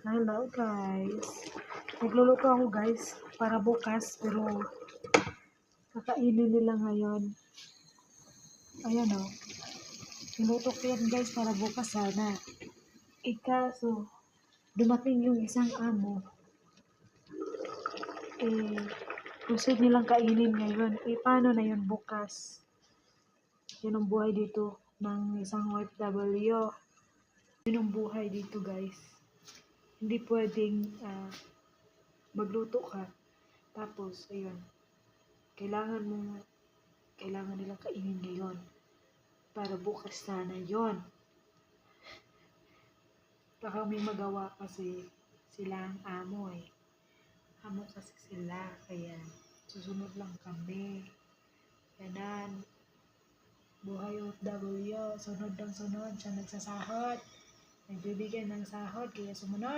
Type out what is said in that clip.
Hello guys. Nagluluto ako guys para bukas pero kakainin nila ngayon. Ayan o. Niluto ko yan guys para bukas sana. Kaso dumating yung isang amo. Gusto nilang kainin ngayon. Paano na yun bukas? Yun ang buhay dito ng isang OFW. Yun ang buhay dito guys. Hindi pwedeng magluto ka. Tapos, ayun. Kailangan nilang kainin ngayon. Para bukas sana yon. Baka may magawa kasi sila ang amo eh. Amo kasi sila. Kaya susunod lang kami. Ganan. Buhay OFW. Sunod ng sunod. Siya nagsasahod. Nagbibigay ng sahod. Kaya sumunod.